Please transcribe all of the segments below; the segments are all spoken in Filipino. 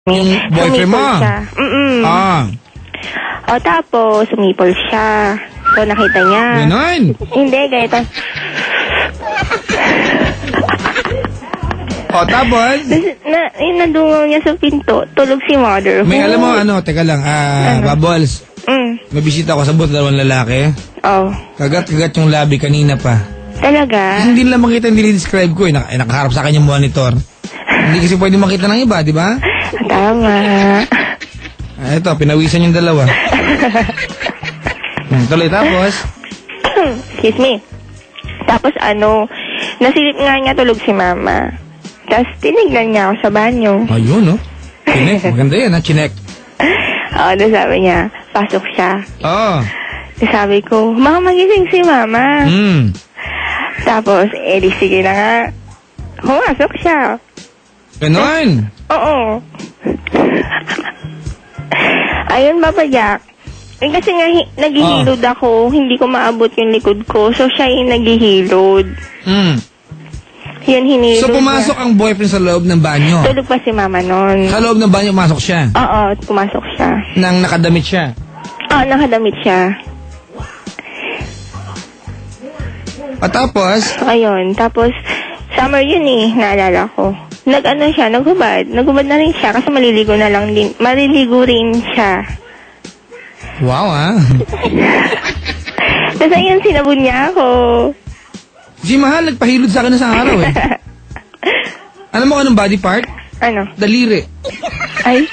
Yung boyfriend mo? Siya. O tapos, sumipol siya. So, nakita niya. Ganon? Hindi, ganito. O, tapos? Nadungaw niya sa pinto. Tulog si mother. May alam mo, teka lang, Bubbles. May bisita ako sa booth, 2 lalaki. Oh. Kagat-kagat yung labi kanina pa. Talaga? Hindi nila makita, hindi describe ko nakaharap sa akin yung monitor. Hindi kasi pwede makita ng iba, di ba? Tama. Ito, pinawisan yung dalawa. Tuloy, tapos? Excuse me. Tapos nasilip nga niya tulog si mama. Tapos tinignan niya ako sa banyo. Ayun, no? Chinek, maganda yan, chinek. Oo, sabi niya, pasok siya. Oo. Sabi ko, baka magising si mama. Tapos, sige na nga. Humasok siya. Ganon? Oo. Ayun, Papa Jack. Kasi nga, naghihilod ako. Hindi ko maabot yung likod ko. So, siya yung naghihilod. Yun, hinilod So, pumasok ang boyfriend sa loob ng banyo? Tulog pa si mama nun. Sa loob ng banyo, pumasok siya? Oo, pumasok siya. Nang nakadamit siya? Oo, nakadamit siya. At tapos? Ayun, tapos, summer yun naalala ko. Naghubad. Naghubad na rin siya kasi maliligo rin siya. Wow, Tapos ayun, sinabon niya ako. Si Mahal, nagpahilod sa akin na sa araw Alam mo anong body part? Ano? Daliri. Ay?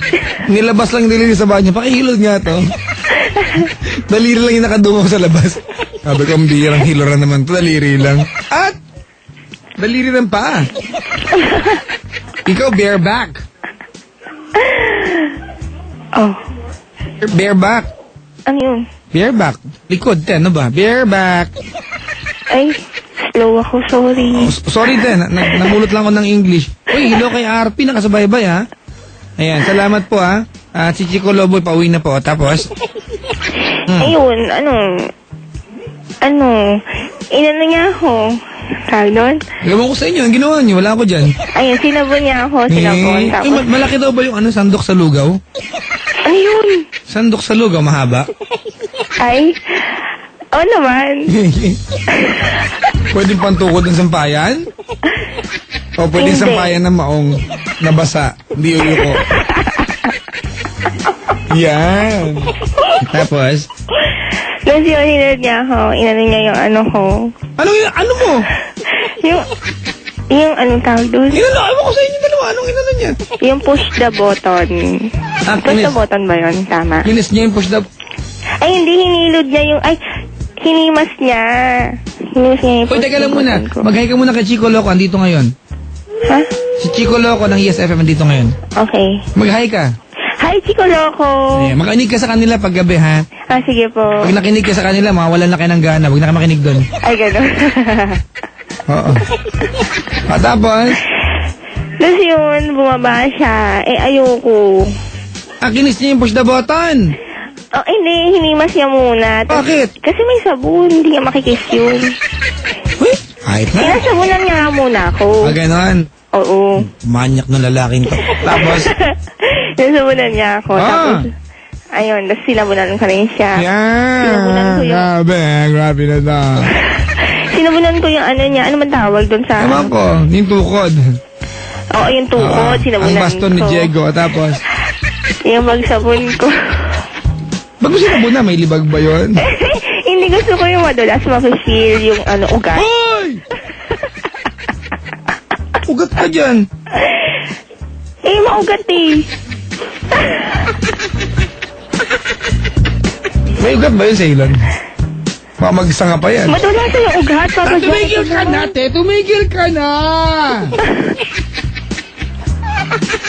Nilabas lang yung daliri sa banyo. Pakihilod nga to. Daliri lang yung nakadungaw sa labas. Sabi ko, ang bihirang hiloran naman to. Daliri lang. At, daliri ng paa. Ikaw, bareback. Oh. Bareback. Ano yun? Bareback. Likod, ano ba? Bareback. Ay, slow ako, sorry. Sorry din, namulot lang ako ng English. Uy, hello kay RP, nakasubaybay Ayan, salamat po si Chico Loboy, pauwi na po. Tapos? Ayun, inano niya ako. Tawag doon? Gawin ko sa inyo, ang ginawa niyo, wala ako dyan. Ayun, sinabon niya ako, tapos. Malaki daw ba yung sandok sa lugaw? Ano yun? Sandok sa lugaw, mahaba? Ay, naman. Pwedeng pantukod ng sampayan? O pwedeng sampayan ng maong nabasa, hindi uyuko. Yan. Tapos? Tapos yun, hinad niya ako. Inano niya yung ko. Ano mo? Yung anong tawag doon? Inano ko sa inyo dalawa. Anong inano niya? Yung push the button. Push the button ba yun? Tama. Hinis niya yung push the... Ay, hindi. Hinilod niya yung... Ay, hinimas niya. Hinimas niya yung push teka lang muna. Mag-hi ka muna kay Chico Loco. Andito ngayon. Ha? Si Chico Loco ng ESFM andito ngayon. Okay. Mag-hi ka. Hi, Chico Loco. Ayan, makinig ka sa kanila paggabi, ha? Sige po. Pag nakinig ka sa kanila, mawalan na kayo ng gana. Huwag na kayo makinig doon. Ay, gano'n. Oo. Tapos? Tapos yun, bumaba siya. Ayoko. Kinis niya yung push the button. Hindi. Hinimas niya muna. Bakit? Kasi may sabon. Hindi niya makikiss yun. Uy, kahit na. Sinasabunan niya muna ako. Ganon? Oo. Manyak ng lalaking to. Tapos? Sinasabunan niya ako. Tapos, ayun. Tapos sinabunan ko rin siya. Sinabunan ko yung... Grabe na to. Sinabunan ko yung niya. Ano man tawag doon sa... Ewan ko, yung tukod. Oo, yung tukod. Sinabunan ko. Ang baston ni Diego. Tapos? Yung magsabon ko. Ba't mo sinabunan? May libag ba yun? Hindi, gusto ko yung madulas ma-feel yung ugat. Hoy! Ugat ka dyan. Maugat May ugat ba yun sa ilan? Baka magsanga pa yan. Madulas yung ugat. Tumigil ka na, te. Tumigil ka na.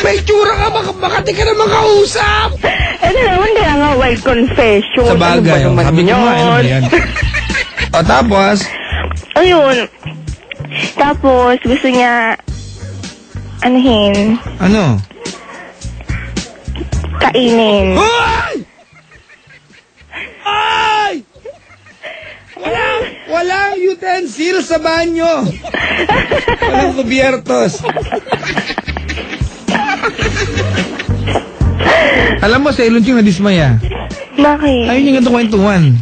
May tsura ka, baka di ka naman kausap. Naman kaya nga wild confession. Sa bagay, sabi ko nga, ano ba yan? Tapos? Ayun. Tapos, gusto niya, anuhin? Ano? Kainin. Hoy! Ay! Walang utensil sa banyo. Walang kubiertos. Alam mo, si Elunching nadismaya. Bakit? Ayun yung ganito kwentuhan.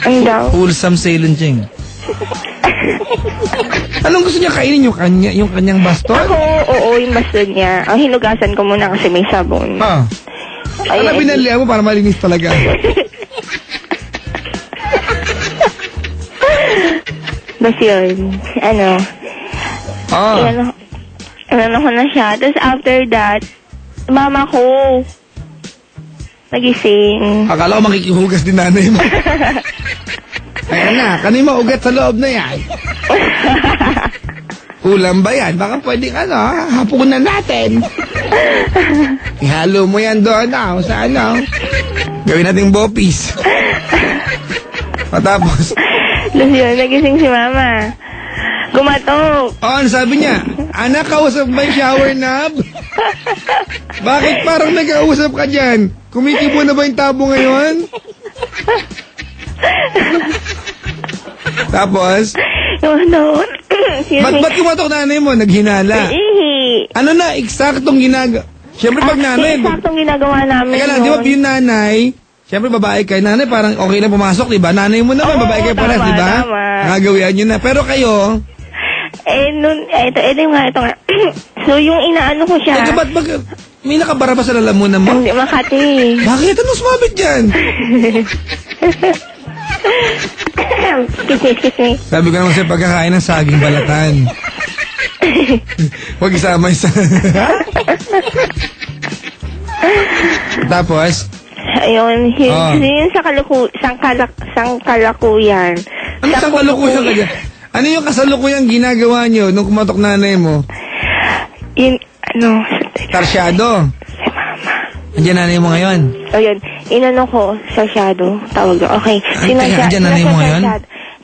Ang daw? Wholesome si Elunching. Anong gusto niya kainin? Yung kanyang baston? Ako, oo, yung baston niya. Ang hinugasan ko muna kasi may sabon. Ano binalihan mo para malinis talaga? Basta yun. Ano ko na siya. Tapos after that, mama ko, nagising. Akala ko makikihugas din nanay mo. Ayan na, kanina maugat sa loob na yan. Ulam ba yan? Baka pwedeng hapunan natin. Ihalo mo yan doon sa gawin nating bopis. Matapos. Tapos yun, nagising si mama. Gumatok. Ano sabi niya? Anak, kausap ba yung shower knob? Bakit parang nag-ausap ka dyan? Kumikibo na ba yung tabo ngayon? Tapos? Ba't kumatok nanay mo? Naghinala? Ano na, eksaktong Siyempre pag nanay... Eksaktong ginagawa namin. Teka lang, di ba yung nanay... Siyempre, babae kayo. Nanay, parang okay na pumasok, di ba? Nanay mo naman, babae kayo pares, di ba? Nagawian nyo na. Pero kayo... Ito nga. So, yung inaano ko siya... Teka, ba't may nakabara ba sa lalamunan mo? Hindi, Makati. Bakit? Anong sumabit dyan? Excuse me. Sabi ko naman sa'yo, pagkakain ng saging balatan. Huwag isama isa. Tapos... Ayun, yun sa sangkalakuyan. Ano sangkalukuyan ka dyan? Ano yung kasalukuyang ginagawa nyo nung kumatok nanay mo? Tarsyado? Si mama. Andiyan nanay mo ngayon? Ayun, inano ko, sarsyado, tawag doon. Okay. Andiyan nanay mo ngayon?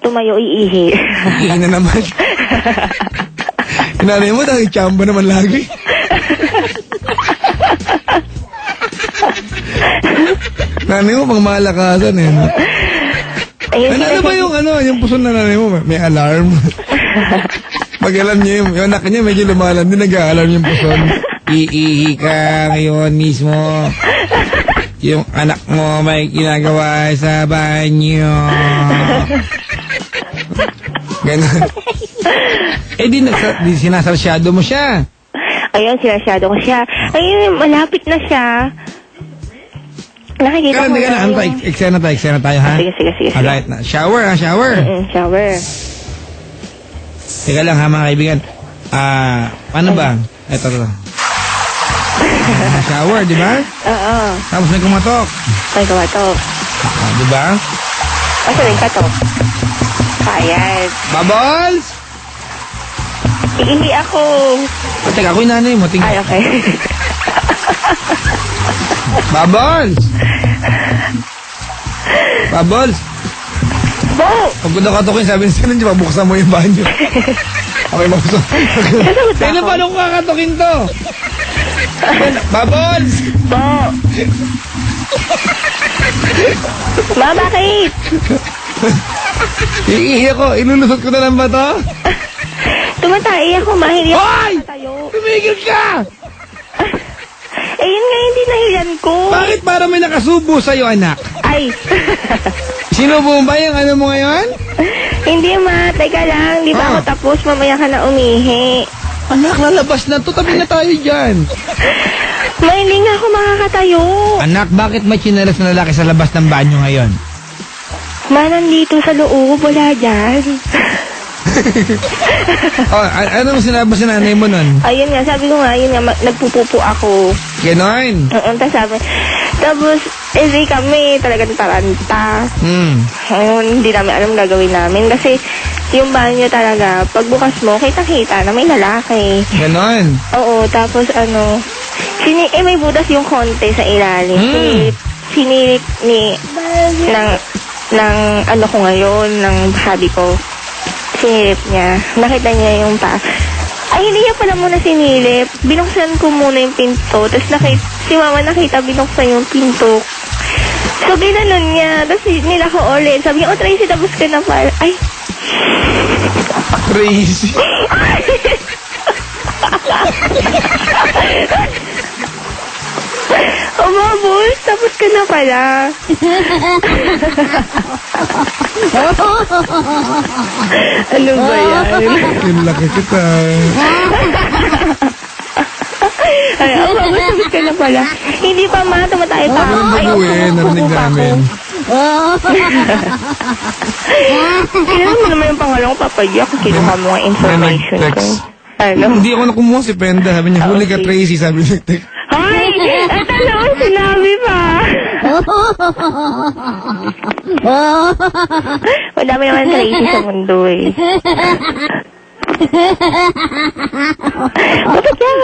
Tumayo, iihi. Iihi na naman. Nanay mo, dahil chamba naman lagi. Nanay mo, pang malakasan eh. Ano ba yung puso na nanay mo? May alarm. Pag alam niya yung anak niya, medyo lumalam din, nag-a-alarm yung puson. Iihi ka ngayon mismo. Yung anak mo may ginagawa sa banyo. Ganon. Di sinasarsyado mo siya. Ayun, sinasarsyado ko siya. Ayun, malapit na siya. Nakikita ko na. Eksena tayo, ha? Sige. Alright na. Shower. Shower. Teka lang, ha, mga kaibigan. Paano ba? Ito. Shower, di ba? Oo. Tapos may kumatok. Di ba? Asa rin katok? Ayan. Bubbles! Iihi ako. Teka, ako yung nanay mo. Ay, okay. Bubbles! Bo! Pag katokin, sabi niya sa'yo, mabuksan mo yung banyo. Okay, mabuksan. Kaya paano ko kakatokin to? Bubbles! Bo! Ma, bakit? Iihi ako. Ilulusot ko na lang ba to? Tumatay ako, mahirap. Hoy! Tumigil ka! Yun nga yung dinahilan ko. Bakit para may nakasubo sa'yo, anak? Ay. Sinubo mo ba yung ano mo ngayon? Hindi, ma. Teka lang. Di ba ako tapos? Mamaya ka na umihi. Anak, lalabas na to. Tabi na tayo dyan. Hindi nga ako makakatayo. Anak, bakit may chinelas na lalaki sa labas ng banyo ngayon? Ma, nandito sa loob. Wala dyan. Ano mo sinabi sa nanay mo nun? Ayun nga, sabi ko nga, nagpupupo ako. Ganon? Tapos, di kami talagang taranta. Hindi namin alam gagawin namin. Kasi, yung banyo talaga, pagbukas mo, kita-kita na may lalaki. Ganon? Oo, tapos may butas yung konti sa ilalim. Sinilip ng ano ko ngayon, ng sabi ko. Sinilip niya. Nakita niya yung Ay, hindi niya pala muna sinilip. Binuksan ko muna yung pinto. Tapos si mama nakita binuksan yung pinto. So, ginanon niya. Tapos nila ko ulit. Sabi niya, Tracy, tapos ka na pala. Ay. Tracy. Tapos ka na pala. Ano ba yan? Yung laki kita. Ay, tapos ka na pala. Hindi pa ma, tumatay pa. Ano yung babuhin? Narinig namin. Kailangan mo naman yung pangalan ko, papayak. Kinuha mo ang information ko. Ano? Hindi ako nakumuha si Penda. Sabi niya, huli ka Tracy. Sabi niya, Hoy! Ito naman sinabi pa. Madami naman Tracy sa mundo eh. Bakit yan?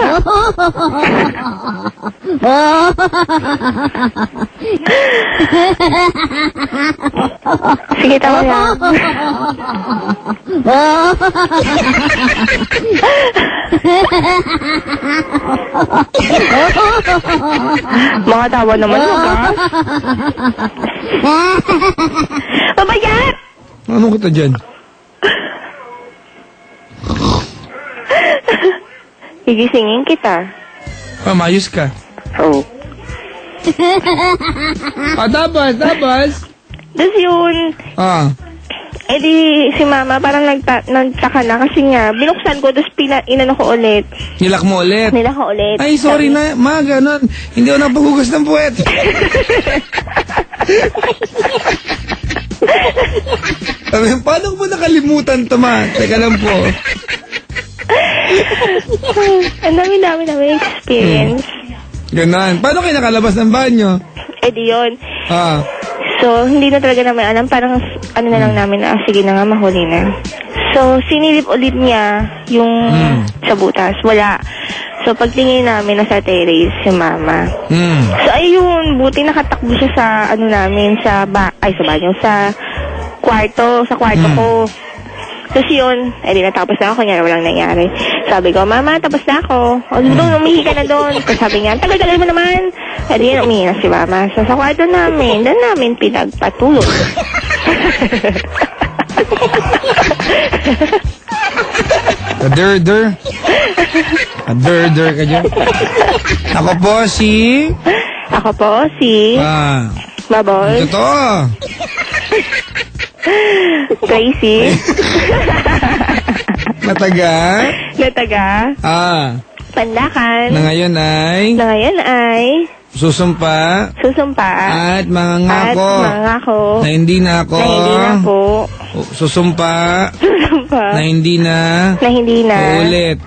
Sige, tama lang. Mga tawa naman mo ka. Babayat! ano kita dyan? Gigisingin kita. Mayos ka. Oh. Dabas. Tapos yun, di si mama parang nagtaka na kasi nga, binuksan ko, tapos inano ko ulit. Nilak mo ulit. Ay, sorry na, ma, ganun. Hindi ako napagugas ng puwet. Sabi, paano ko nakalimutan to, ma? Teka lang po. Ang dami experience. Ganon. Paano kayo nakalabas ng banyo? Di yun. Ah. So, hindi na talaga namin alam. Parang, ano na lang namin na, sige na nga, mahuli na. So, sinilip ulit niya yung sa butas. Wala. So, pagtingin namin, nasa terrace si mama. So, ayun, buti nakatakbo siya sa, ano namin, sa banyo, sa kwarto ko. Tapos yun, di natapos na ako, kanya walang nangyari. Sabi ko, mama, tapos na ako. O, doon, umihi ka na doon. Tapos sabi niya, tagal-tagal mo naman. Di yun, umihi na si mama. So, sa kwarto namin, doon namin pinagpatulog. Kader-der ka dyan. Ako po si... Baboy. Totoo. Tracy. Nataga. Pandakan. Na ngayon ay... Susumpa. At mangangako. Na hindi na ako. Susumpa. Na hindi na. Uulit.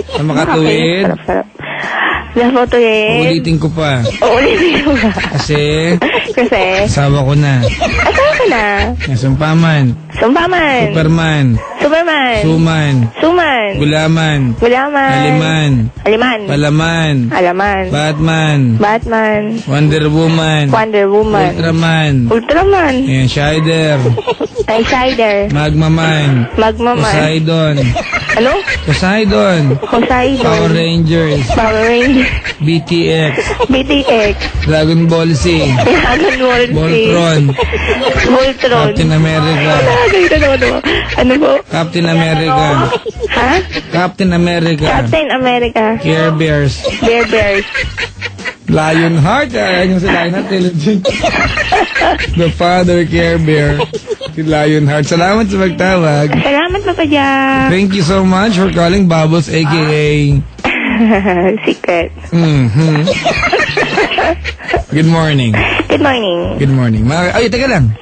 Na makatuwid. Uulitin ko pa. Kasi. Asawa ko na. Sumpaman. Superman. Suman. Gulaman. Palaman. Batman. Wonder Woman. Ultraman. Ayan, Shider. Magmaman. Poseidon. Ano? Poseidon. Power Rangers. BTX. Dragon Ball Z. Voltron. Captain America. Ano po? Captain America. Ha? Captain America. Care Bears. Lionheart. Ayan yung si Lionheart. The Father Care Bear. Si Lionheart. Salamat sa pagtawag. Salamat, Papa Jack. Thank you so much for calling Bubbles, a.k.a. Secret. Good morning. Ay, teka lang.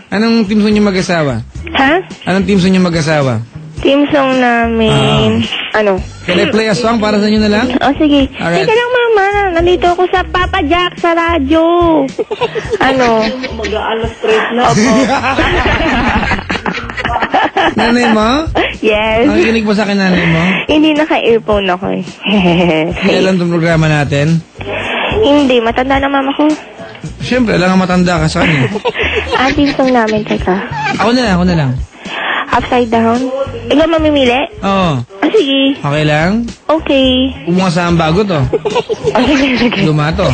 Anong team song niyo mag-asawa? Ha? Anong team song niyo mag-asawa? Team song namin. Ano? Can I play a song para sa inyo na lang? Sige. Alright. Teka lang, mama. Nandito ako sa Papa Jack sa radyo. Ano? Mag-aalas 3 na. Opo. Nanay mo? Yes. Nakikinig ba sa akin nanay mo? Hindi, naka-earphone ako eh. Kailan itong programa natin? Hindi, matanda na mama ko. Siyempre, alam nga matanda ka sa kanya. Team song namin, teka. Ako na lang. Upside down? Ikaw mamimili? Oo. Sige. Okay lang? Okay. Huwag mo kasama bago to. Sige. Luma to.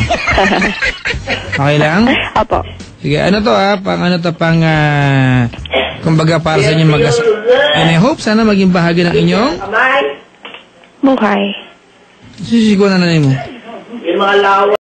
Okay lang? Opo. Sige, kumbaga para sa inyo and I hope sana maging bahagi ng inyong buhay. sisigaw na nanay mo. Yung mga lawa.